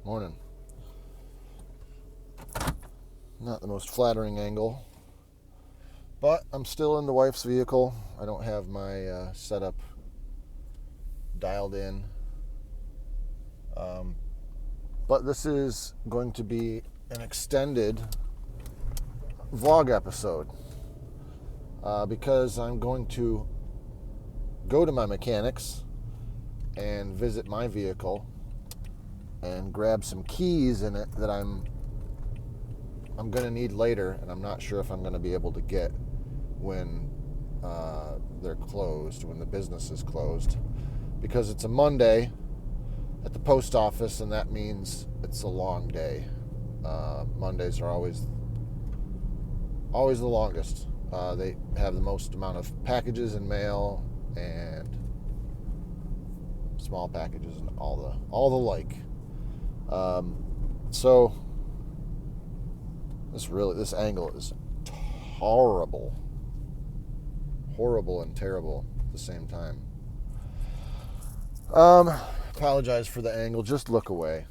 Morning. Not the most flattering angle, but I'm still in the wife's vehicle. I don't have my setup dialed in. But this is going to be an extended vlog episode because I'm going to go to my mechanics and visit my vehicle and grab some keys in it that I'm going to need later, and I'm not sure if I'm going to be able to get when they're closed, when the business is closed, because it's a Monday at the post office, and that means it's a long day. Mondays are always the longest. They have the most amount of packages in mail and small packages and all the like. So this angle is horrible and terrible at the same time. Apologize for the angle. Just look away.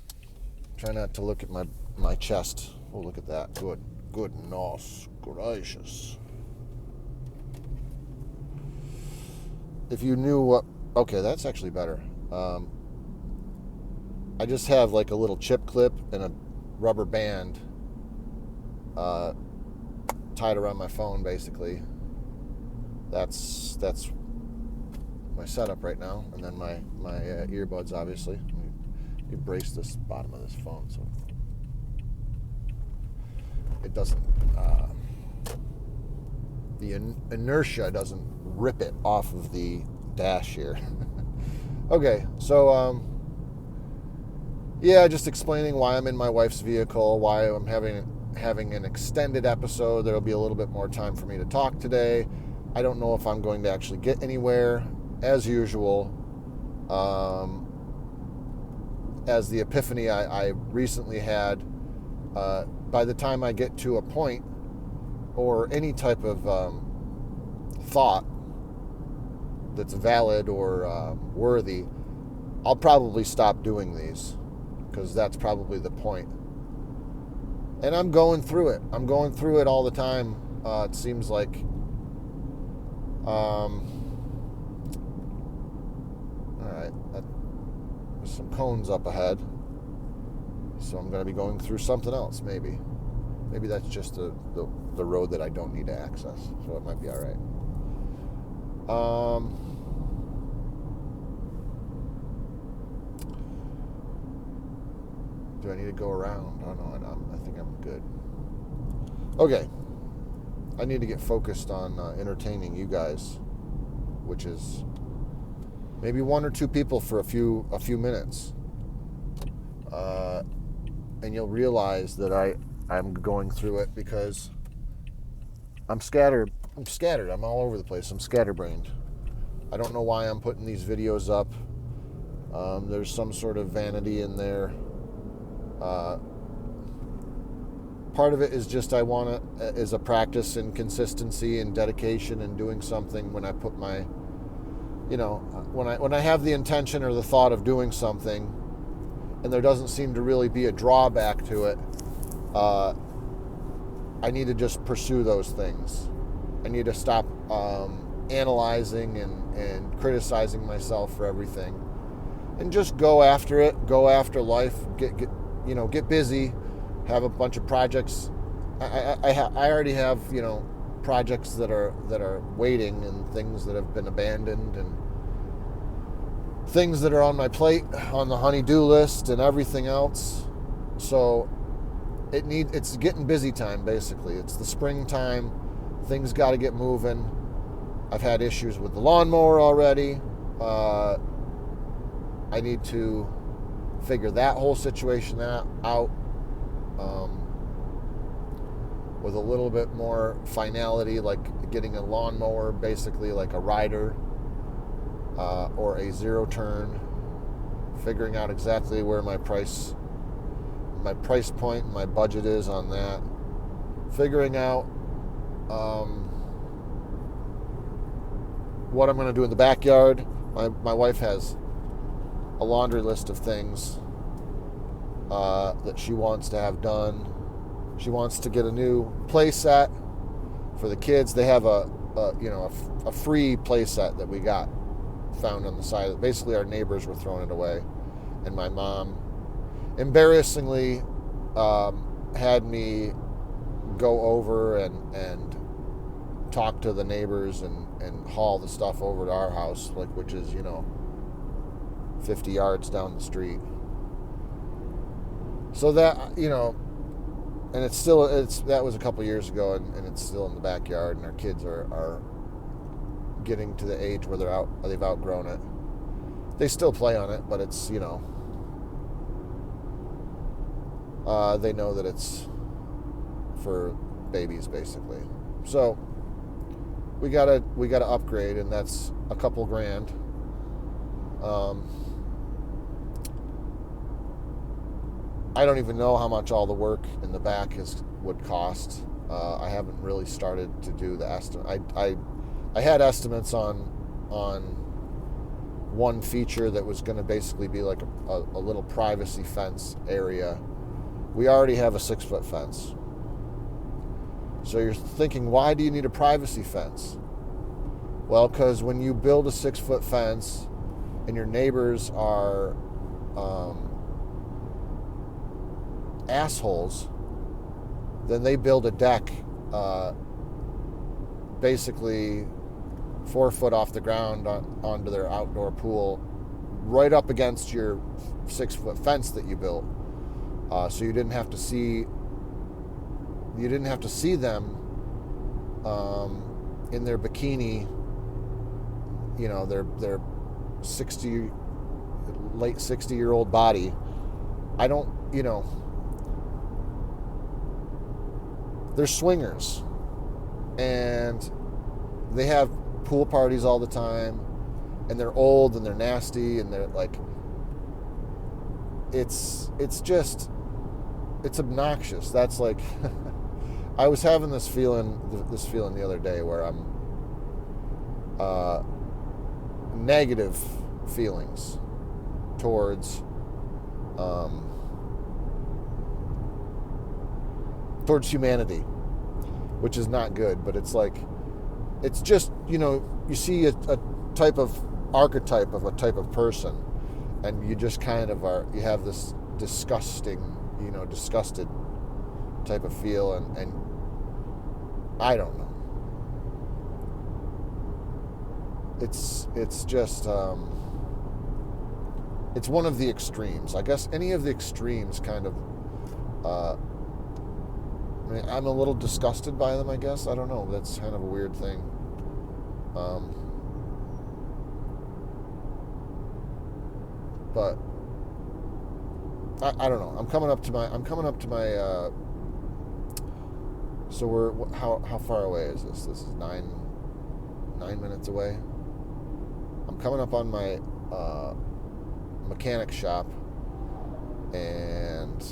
Try not to look at my chest. Oh, look at that. Goodness gracious. If you knew what... Okay, that's actually better. I just have like a little chip clip and a rubber band tied around my phone, basically. That's my setup right now, and then my earbuds, obviously. Let me brace this bottom of this phone so it doesn't the inertia doesn't rip it off of the dash here. Okay, so just explaining why I'm in my wife's vehicle, why I'm having an extended episode. There'll be a little bit more time for me to talk today. I don't know if I'm going to actually get anywhere, as usual. As the epiphany I recently had, by the time I get to a point or any type of thought that's valid or worthy, I'll probably stop doing these, because that's probably the point. And I'm going through it. I'm going through it all the time. It seems like. All right. There's some cones up ahead, so I'm going to be going through something else. Maybe that's just the road that I don't need to access. So it might be all right. Do I need to go around? Oh no, I think I'm good. Okay. I need to get focused on entertaining you guys, which is maybe one or two people for a few minutes, and you'll realize that I'm going through it because I'm scattered. I'm all over the place. I'm scatterbrained. I don't know why I'm putting these videos up. There's some sort of vanity in there. Part of it is just I want to, is a practice in consistency and dedication and doing something when I put my, when I have the intention or the thought of doing something, and there doesn't seem to really be a drawback to it, I need to just pursue those things. I need to stop analyzing and criticizing myself for everything, and just go after it. Go after life. Get busy. Have a bunch of projects. I already have projects that are waiting, and things that have been abandoned, and things that are on my plate, on the honey-do list, and everything else. So it's getting busy time, basically. It's the springtime. Things got to get moving. I've had issues with the lawnmower already. I need to figure that whole situation out with a little bit more finality, like getting a lawnmower, basically like a rider or a zero turn, figuring out exactly where my price point and my budget is on that, figuring out what I'm going to do in the backyard. My wife has a laundry list of things that she wants to have done. She wants to get a new play set for the kids. They have a free play set that we got found on the side. Basically, our neighbors were throwing it away, and my mom embarrassingly had me go over and talk to the neighbors and haul the stuff over to our house, like, which is 50 yards down the street. So that, and that was a couple years ago, and it's still in the backyard, and our kids are getting to the age where they've outgrown it. They still play on it, but it's they know that it's for babies, basically. So we gotta upgrade, and that's a couple grand. I don't even know how much all the work in the back would cost. I haven't really started to do the estimate. I had estimates on one feature that was going to basically be like a little privacy fence area. We already have a 6-foot fence. So you're thinking, why do you need a privacy fence? Well, because when you build a 6-foot fence and your neighbors are assholes, then they build a deck basically 4 foot off the ground onto their outdoor pool, right up against your 6-foot fence that you built. So you didn't have to see them in their bikini, their late 60-year-old body. I don't, they're swingers, and they have pool parties all the time, and they're old and they're nasty, and they're like, it's obnoxious. That's like I was having this feeling the other day where I'm negative feelings towards humanity, which is not good. But it's like, it's just, you see a type of archetype of a type of person, and you just kind of you have this disgusted type of feel, and I don't know. It's just it's one of the extremes. I guess any of the extremes kind of I'm a little disgusted by them, I guess. I don't know. That's kind of a weird thing. But I don't know. I'm coming up to my. So how far away is this? This is 9 minutes away. I'm coming up on my mechanic shop, and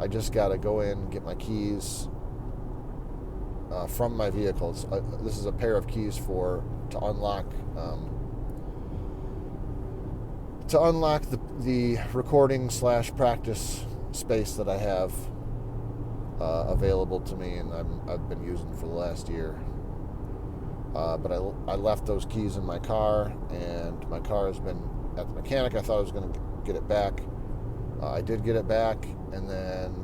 I just got to go in and get my keys from my vehicles. This is a pair of keys to unlock the recording / practice space that I have available to me, and I've been using for the last year. But I left those keys in my car, and my car has been at the mechanic. I thought I was going to get it back. I did get it back, and then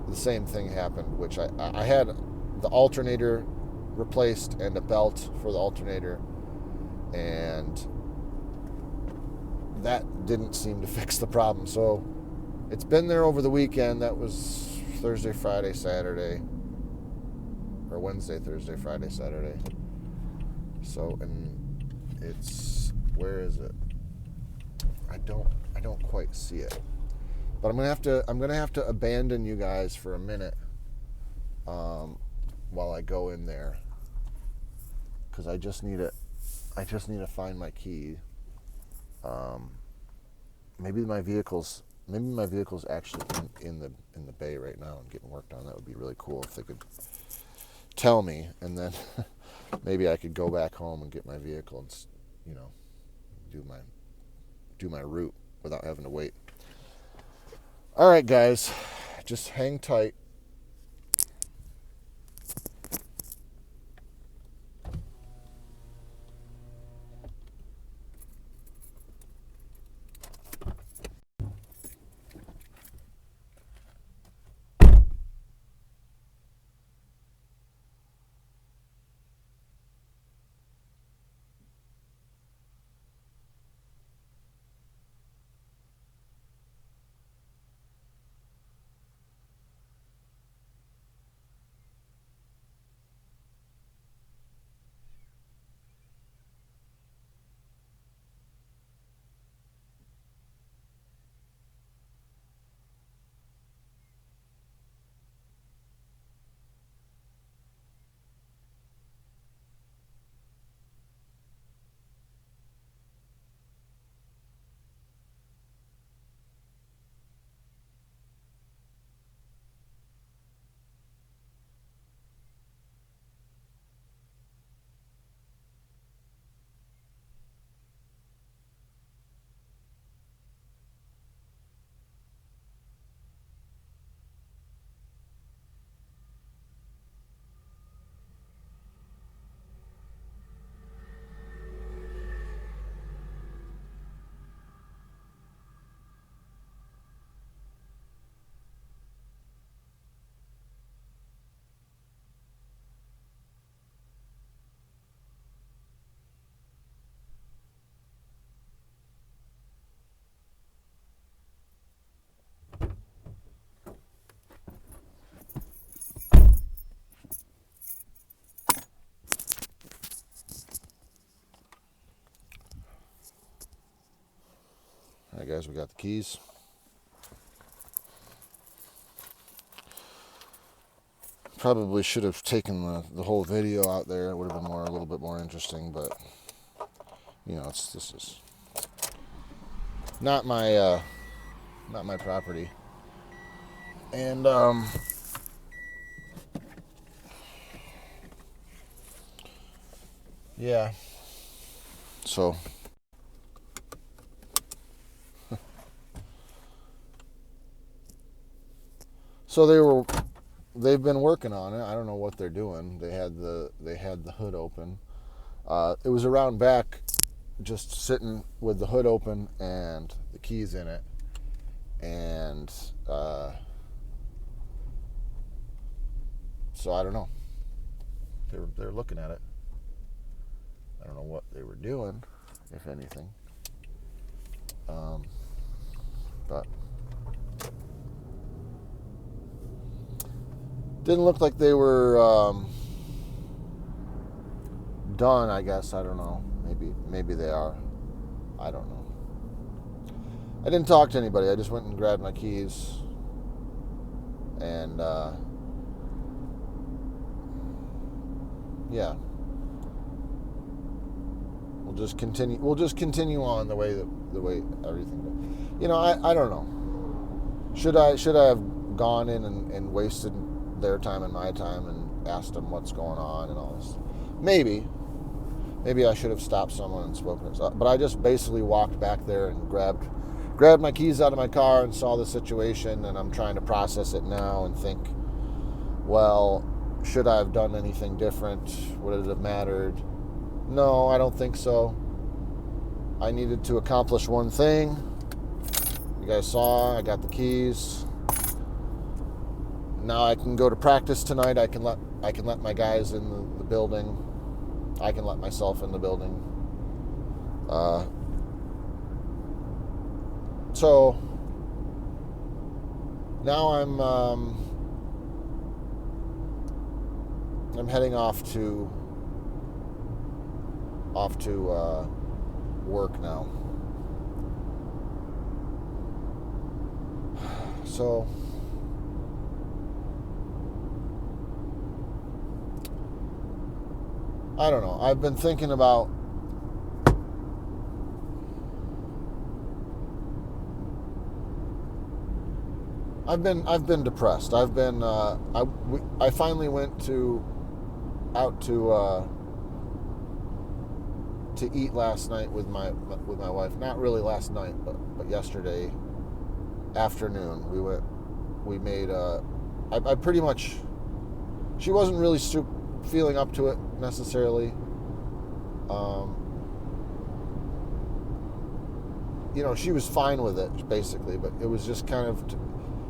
the same thing happened, which I had the alternator replaced and a belt for the alternator, and that didn't seem to fix the problem. So it's been there over the weekend. That was Thursday, Friday, Saturday, or Wednesday, Thursday, Friday, Saturday. So, and it's, where is it? I don't quite see it. But I'm gonna have to abandon you guys for a minute while I go in there, because I just need to find my key. Maybe my vehicle's actually in the bay right now and getting worked on. That would be really cool if they could tell me, and then maybe I could go back home and get my vehicle and do my route. without having to wait. All right, guys, just hang tight. All right, guys, we got the keys. Probably should have taken the whole video out there. It would have been a little bit more interesting, but this is not my property. And yeah. So they've been working on it. I don't know what they're doing. They had the hood open. It was around back, just sitting with the hood open and the keys in it. And so I don't know. They're looking at it. I don't know what they were doing, if anything. But didn't look like they were done, I guess. I don't know. Maybe they are. I don't know. I didn't talk to anybody. I just went and grabbed my keys. And yeah. We'll just continue on the way everything goes. I don't know. Should I have gone in and wasted their time and my time and asked them what's going on and all this? Maybe I should have stopped someone and spoken to them. But I just basically walked back there and grabbed my keys out of my car and saw the situation, and I'm trying to process it now and think, well, should I have done anything different? Would it have mattered? No, I don't think so. I needed to accomplish one thing. You guys saw, I got the keys. Now I can go to practice tonight. I can let my guys in the building. I can let myself in the building. So now I'm heading off to work now. So I don't know. I've been thinking about I've been depressed. I've been I finally went out to to eat last night with my wife. Not really last night, but yesterday afternoon. We made I pretty much, she wasn't really feeling up to it necessarily. She was fine with it basically, but it was just kind of,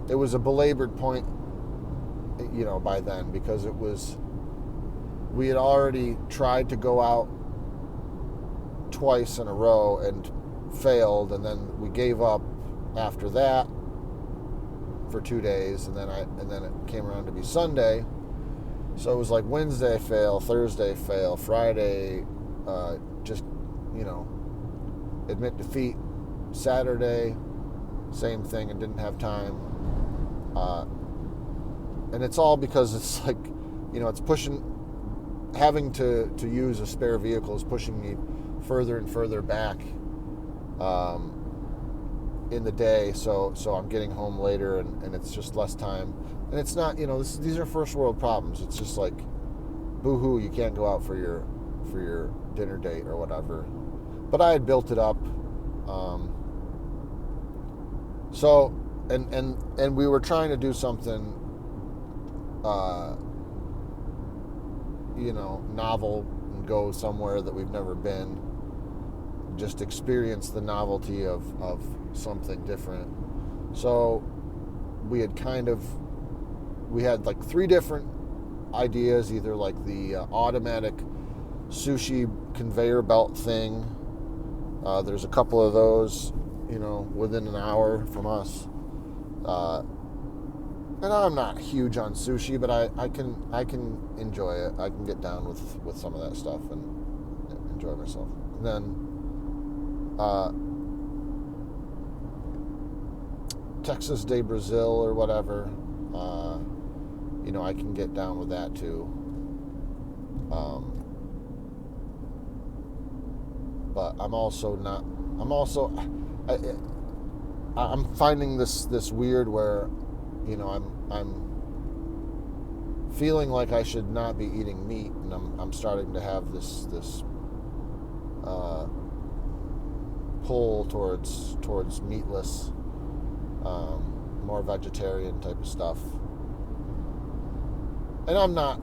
it was a belabored point, by then, because we had already tried to go out twice in a row and failed, and then we gave up after that for 2 days, and then it came around to be Sunday. So it was like Wednesday fail, Thursday fail, Friday just admit defeat, Saturday same thing and didn't have time, and it's all because it's like, it's pushing, having to use a spare vehicle is pushing me further and further back in the day, so I'm getting home later, and it's just less time. And it's not, these are first world problems. It's just like, boo-hoo, you can't go out for your dinner date or whatever. But I had built it up. So, and we were trying to do something, novel, and go somewhere that we've never been. Just experience the novelty of something different. So we had like 3 different ideas, either like the automatic sushi conveyor belt thing. There't a couple of those, within an hour from us. And I'm not huge on sushi, but I can enjoy it. I can get down with some of that stuff and enjoy myself. And then Texas de Brazil or whatever, I can get down with that too. But I'm finding this weird where, I'm feeling like I should not be eating meat, and I'm starting to have this pull towards meatless, more vegetarian type of stuff. And I'm not,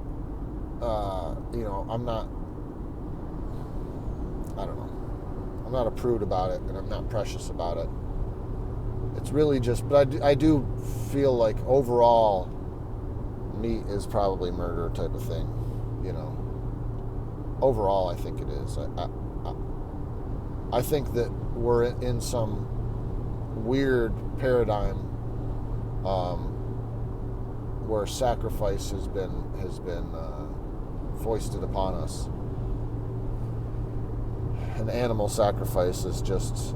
I'm not a prude about it, and I'm not precious about it. It's really just, but I do feel like overall meat is probably murder type of thing, Overall, I think it is. I think that we're in some weird paradigm where sacrifice has been foisted upon us. And animal sacrifice is just,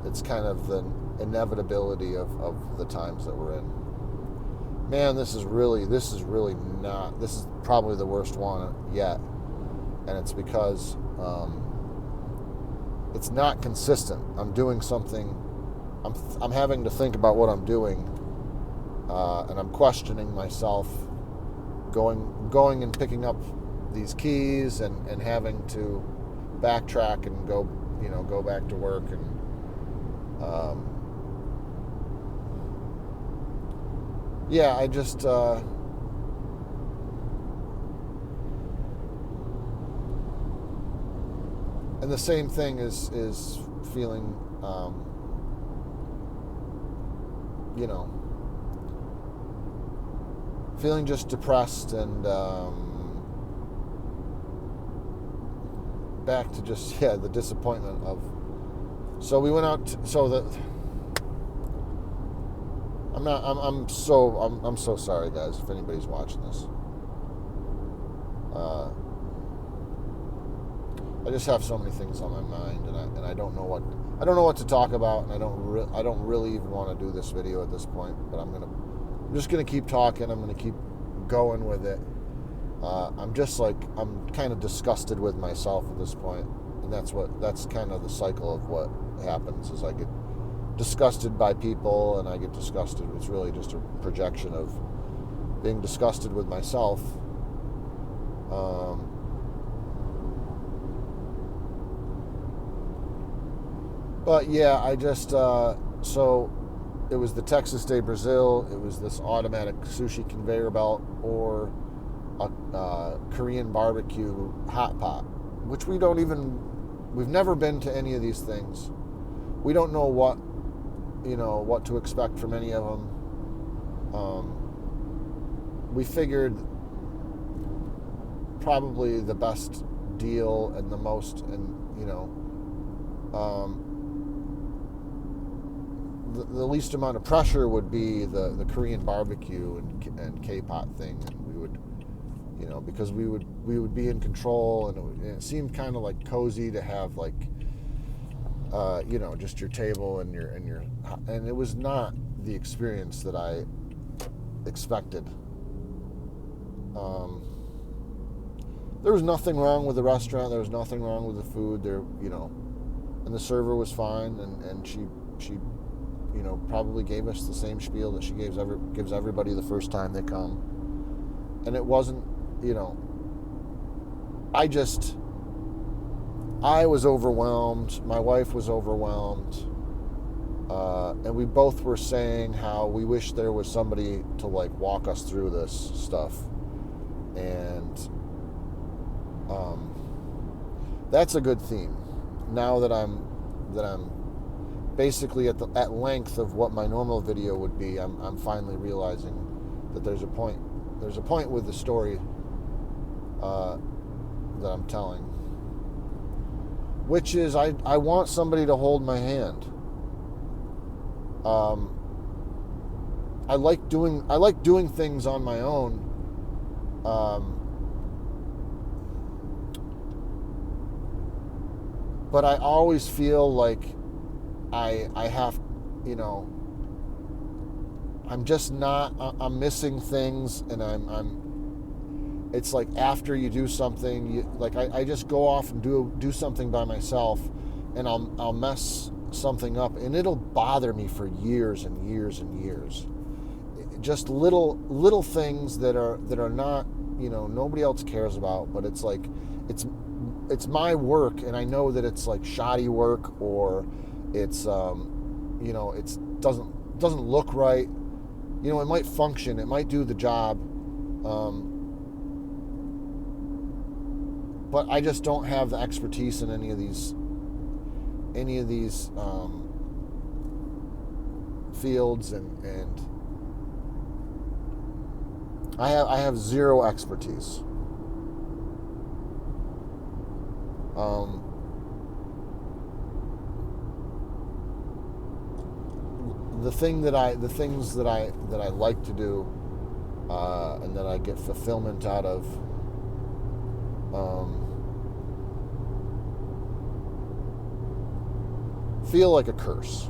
it's kind of the inevitability of the times that we're in. Man, this is probably the worst one yet. And it's because it's not consistent. I'm doing something, I'm having to think about what I'm doing, and I'm questioning myself, going and picking up these keys and having to backtrack and go back to work, and I just and the same thing is feeling feeling just depressed, and back to just the disappointment of. So we went out I'm so sorry, guys, if anybody's watching this. I just have so many things on my mind, and I don't know what to talk about, and I don't really even want to do this video at this point. But I'm just gonna keep talking. I'm gonna keep going with it. I'm kind of disgusted with myself at this point, and that's kind of the cycle of what happens. Is I get disgusted by people, and I get disgusted. It's really just a projection of being disgusted with myself. But yeah, I just so it was the Texas de Brazil. It was this automatic sushi conveyor belt, or a Korean barbecue hot pot, which we've never been to any of these things. We don't know what to expect from any of them. We figured probably the best deal and the most, and the least amount of pressure would be the Korean barbecue and K-pot thing, and we would, because we would be in control, and it seemed kind of like cozy to have like, just your table and and it was not the experience that I expected. There was nothing wrong with the restaurant. There was nothing wrong with the food. And the server was fine, and she probably gave us the same spiel that she gives everybody the first time they come. And it wasn't, I was overwhelmed. My wife was overwhelmed. And we both were saying how we wish there was somebody to like walk us through this stuff. And that's a good theme. Now that I'm basically at length of what my normal video would be, I'm finally realizing that there's a point with the story that I'm telling, which is I want somebody to hold my hand. I like doing things on my own. But I always feel like I have, I'm missing things, and it's like after you do something, I just go off and do something by myself, and I'll mess something up, and it'll bother me for years and years and years. Just little things that are not, nobody else cares about, but it's like it's my work, and I know that it's like shoddy work, or it's it doesn't look right. It might function, it might do the job, but I just don't have the expertise in any of these fields, and I have zero expertise. The things that I like to do, and that I get fulfillment out of, feel like a curse.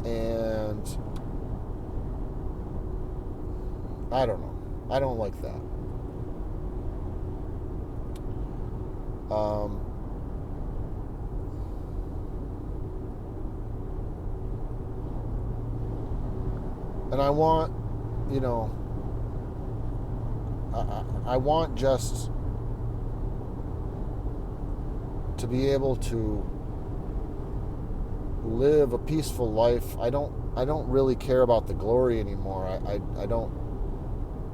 And I don't know. I don't like that. And I want, I want just to be able to live a peaceful life. I don't really care about the glory anymore.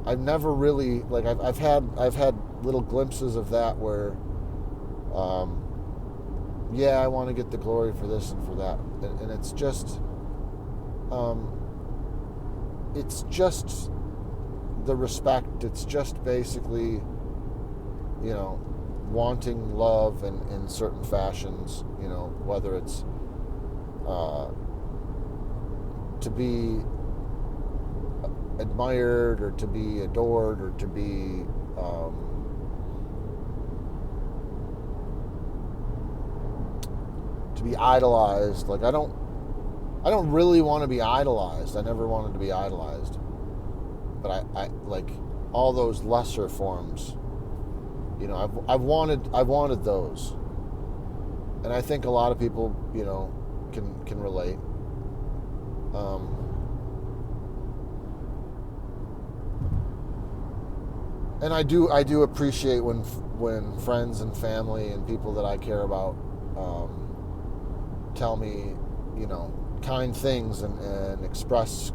I've never really, like, I've had little glimpses of that where, I want to get the glory for this and for that, and it's just the respect. It's just basically, wanting love in certain fashions, whether it's to be admired, or to be adored, or to be idolized. Like, I don't really want to be idolized. I never wanted to be idolized, but I like all those lesser forms. I've wanted those, and I think a lot of people, can relate. And I do appreciate when when friends and family and people that I care about tell me, kind things and express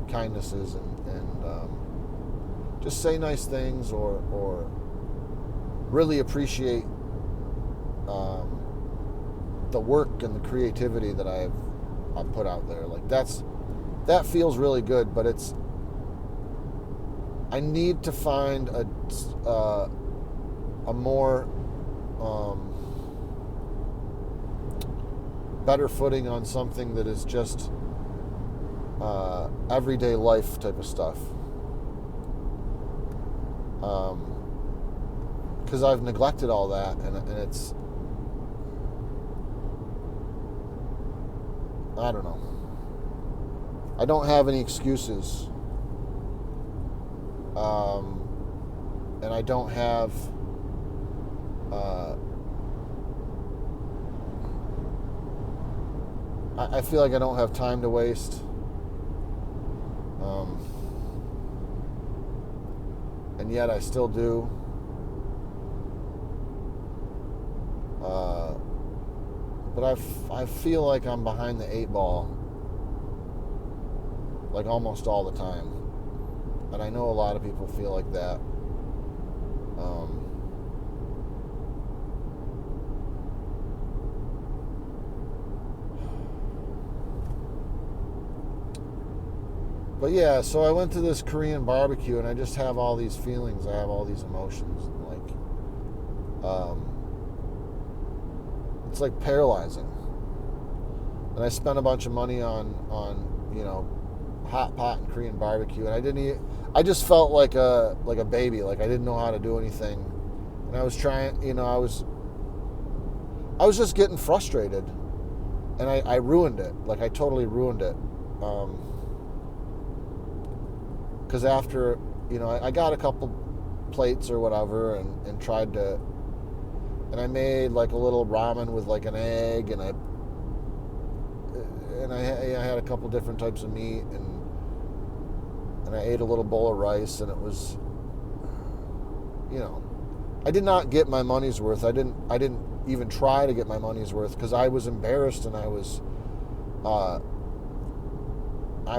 kindnesses and just say nice things or really appreciate the work and the creativity that I've put out there. Like that feels really good, but I need to find a more better footing on something that is just everyday life type of stuff. Because I've neglected all that, and it's, I don't know. I don't have any excuses. And I don't have I feel like I don't have time to waste. And yet I still do. But I feel like I'm behind the 8 ball, like almost all the time. And I know a lot of people feel like that. But yeah, so I went to this Korean barbecue and I just have all these feelings. I have all these emotions. And it's like paralyzing. And I spent a bunch of money on hot pot and Korean barbecue, and I just felt like a baby. Like I didn't know how to do anything, and I was trying. I was just getting frustrated, and I ruined it. Like I totally ruined it. Because after I got a couple plates or whatever, and tried to, and I made like a little ramen with like an egg, and I had a couple different types of meat, and I ate a little bowl of rice, and it was, I did not get my money's worth. I didn't even try to get my money's worth because I was embarrassed, and I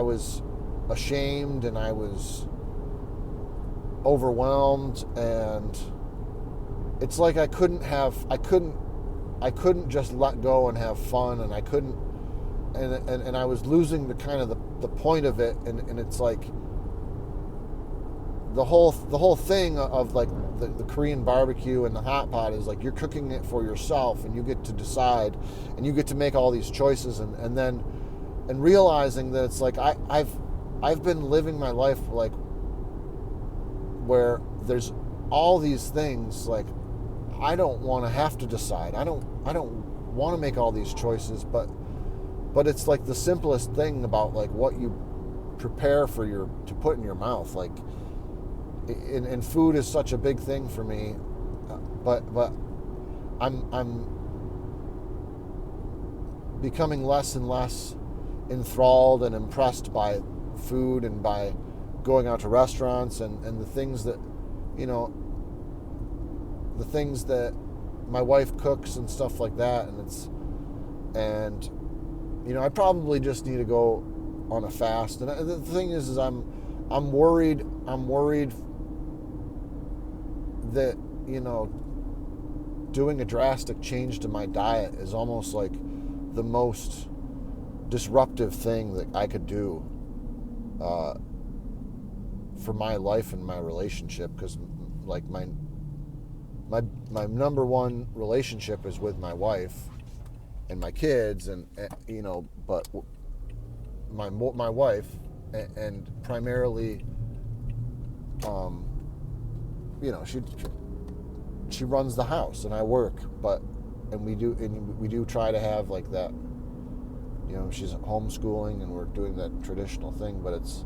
was ashamed, and I was overwhelmed, and it's like I couldn't just let go and have fun, and I couldn't, and I was losing the kind of the point of it, and it's like the whole thing of like the Korean barbecue and the hot pot is like you're cooking it for yourself, and you get to decide, and you get to make all these choices, and then realizing that it's like I've been living my life like where there's all these things, like I don't want to have to decide. I don't want to make all these choices, but it's like the simplest thing about like what you prepare to put in your mouth. Like, and food is such a big thing for me, but I'm becoming less and less enthralled and impressed by food and by going out to restaurants and the things that the things that my wife cooks and stuff like that, and I probably just need to go on a fast. And the thing is I'm worried that doing a drastic change to my diet is almost like the most disruptive thing that I could do for my life and my relationship, because like my number one relationship is with my wife and my kids, and but my wife, and primarily she runs the house and I work, and we do try to have like that, she's homeschooling and we're doing that traditional thing, but it's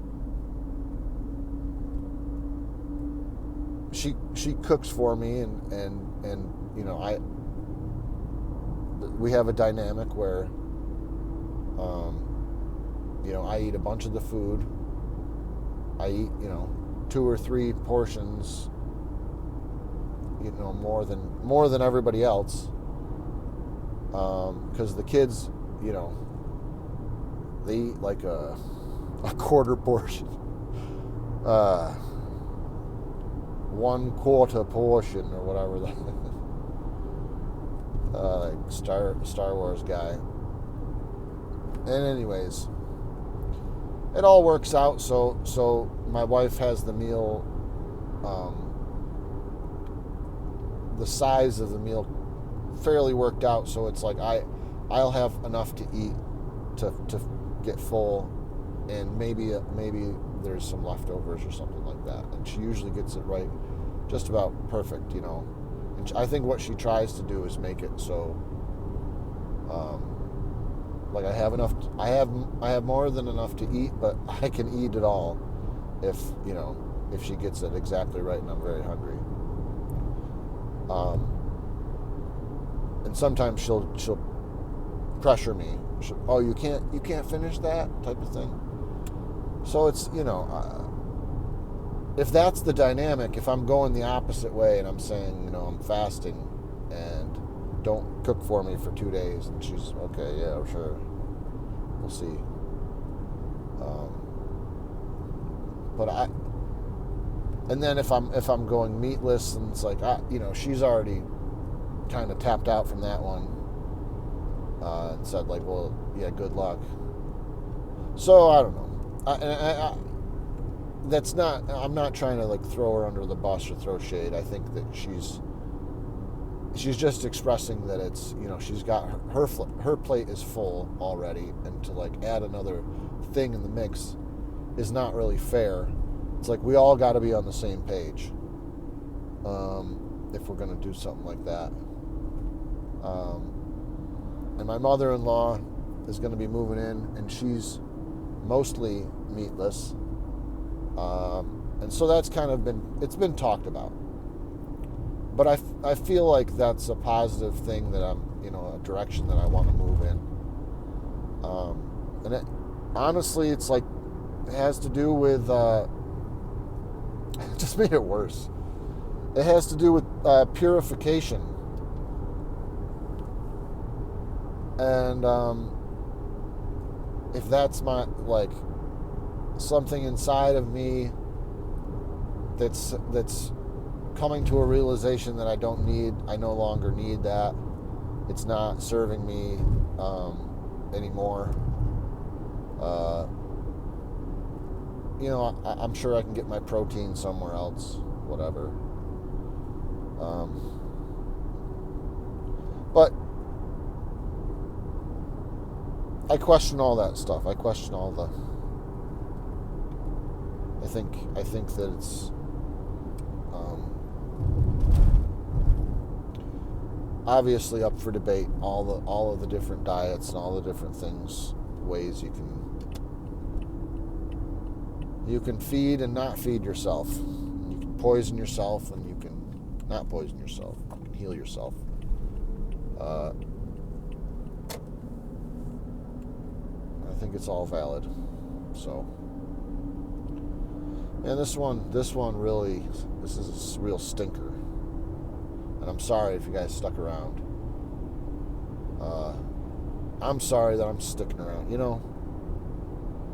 she cooks for me, and we have a dynamic where I eat a bunch of the food. I eat 2 or 3 portions more than everybody else, because the kids, they eat like a quarter portion, 1/4 portion or whatever that like Star Wars guy. And anyways, it all works out. So my wife has the meal, the size of the meal fairly worked out. So it's like I'll have enough to eat to get full, and maybe there's some leftovers or something like that. And she usually gets it right, just about perfect, And I think what she tries to do is make it so, like I have enough. I have more than enough to eat, but I can eat it all if she gets it exactly right, and I'm very hungry. And sometimes she'll pressure me. Oh, you can't finish that type of thing. So it's if that's the dynamic, if I'm going the opposite way and I'm saying I'm fasting and don't cook for me for 2 days, and she's okay, yeah, sure, we'll see. And then if I'm going meatless, and it's like she's already kind of tapped out from that one, and said like, well, yeah, good luck. So I don't know. I'm not trying to like throw her under the bus or throw shade. I think that she's just expressing that it's she's got her plate is full already, and to like add another thing in the mix is not really fair. It's like we all got to be on the same page if we're going to do something like that. And my mother-in-law is going to be moving in, and she's mostly meatless, and so that's kind of been talked about. But I feel like that's a positive thing, that I'm a direction that I want to move in. And honestly, it's like it has to do with it just made it worse. It has to do with purification. And if that's my like something inside of me that's coming to a realization that I no longer need that, it's not serving me anymore. I'm sure I can get my protein somewhere else, whatever. But I question all that stuff. I question all the. I think that it's obviously up for debate. All of the different diets and all the different ways you can feed and not feed yourself. You can poison yourself, and you can not poison yourself. You can heal yourself. I think it's all valid. So, and this one really, this is a real stinker. And I'm sorry if you guys stuck around. I'm sorry that I'm sticking around.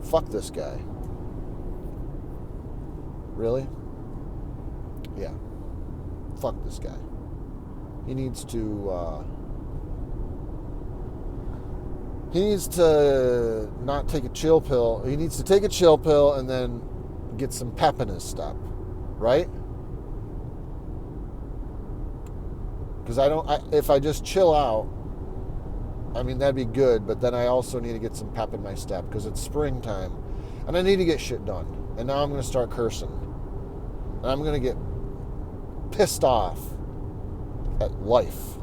Fuck this guy. Really? Yeah. Fuck this guy. He needs to not take a chill pill. He needs to take a chill pill and then get some pep in his step, right? Because if I just chill out, that'd be good, but then I also need to get some pep in my step because it's springtime and I need to get shit done. And now I'm going to start cursing. And I'm going to get pissed off at life.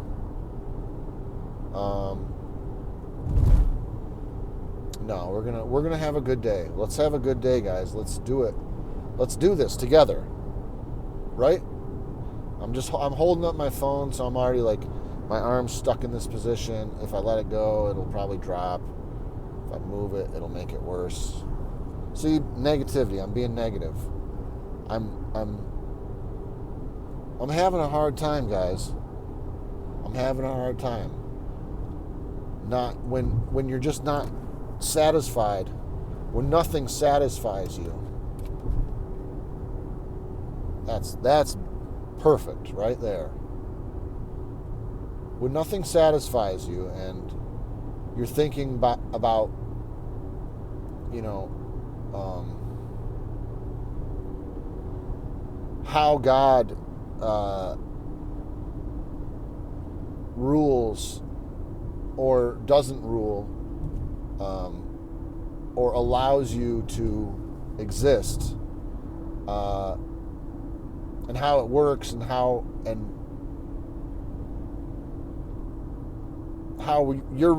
No, we're gonna have a good day. Let's have a good day, guys. Let's do it. Let's do this together. Right? I'm holding up my phone, so I'm already like my arm's stuck in this position. If I let it go, it'll probably drop. If I move it, it'll make it worse. See, negativity. I'm being negative. I'm I'm having a hard time, guys. I'm having a hard time. Not when you're just not satisfied, when nothing satisfies you. That's perfect right there. When nothing satisfies you and you're thinking about you know, how God rules or doesn't rule, or allows you to exist, and how it works, and how you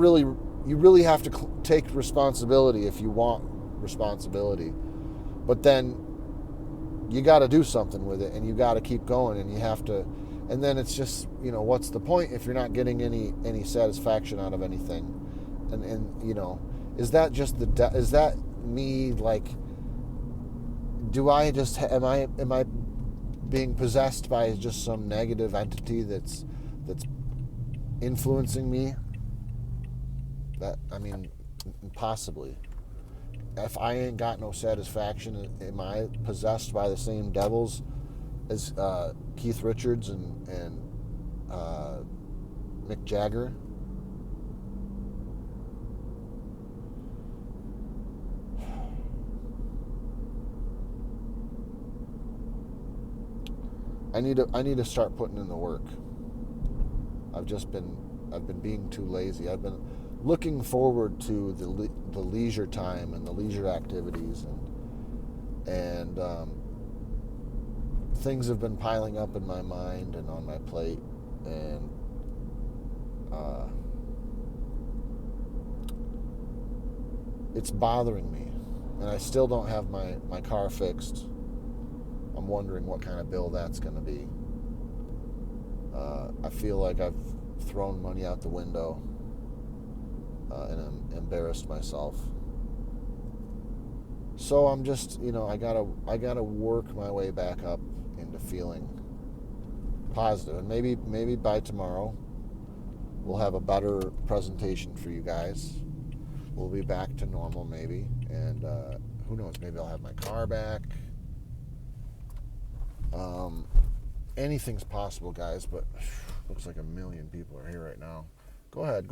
really have to take responsibility if you want responsibility. But then you got to do something with it, and you got to keep going, and you have to. And then it's just, what's the point if you're not getting any satisfaction out of anything? And is that just is that me, like, do I just am I being possessed by just some negative entity that's influencing me? Possibly. If I ain't got no satisfaction, am I possessed by the same devils as Keith Richards and Mick Jagger? I need to start putting in the work. I've been being too lazy. I've been looking forward to the leisure time and the leisure activities, and things have been piling up in my mind and on my plate, and it's bothering me. And I still don't have my car fixed. I'm wondering what kind of bill that's going to be. I feel like I've thrown money out the window, and I'm embarrassed myself. So I'm just, I gotta work my way back up into feeling positive, and maybe by tomorrow we'll have a better presentation for you guys. We'll be back to normal, maybe, and who knows? Maybe I'll have my car back. Anything's possible, guys, but looks like 1 million people are here right now. Go ahead.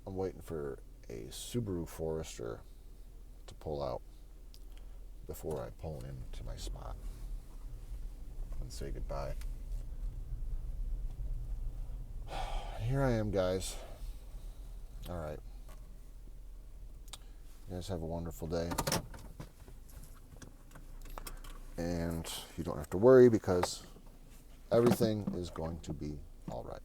I'm waiting for a Subaru Forester to pull out before I pull into my spot and say goodbye. Here I am, guys. All right. You guys have a wonderful day. And you don't have to worry, because everything is going to be all right.